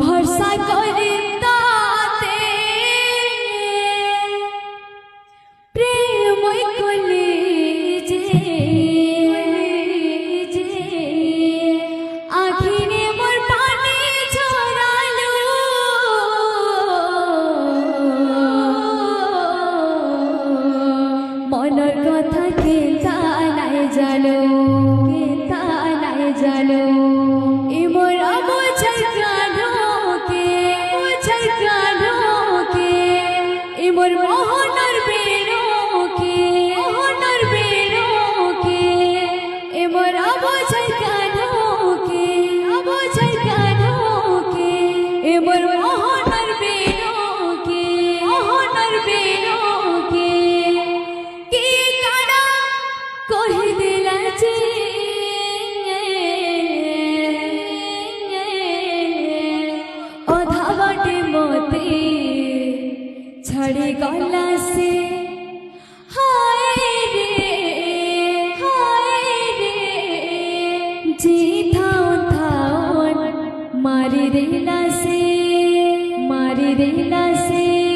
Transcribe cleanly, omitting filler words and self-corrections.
ভরসা করে তাতে প্রেম করলে যে আখিরে মোর পানে ছড়ালো মনের কথা কে তা নাই জানো মোর বোঝাই কানোকে মোর মোহনের বেরোকে মোর বোঝাই কানোকে মোর মোহনের বেরোকে কি কানা কহি দিলা যে मोते छड़ी गला से हाय रे जी थाओ मारी रेला से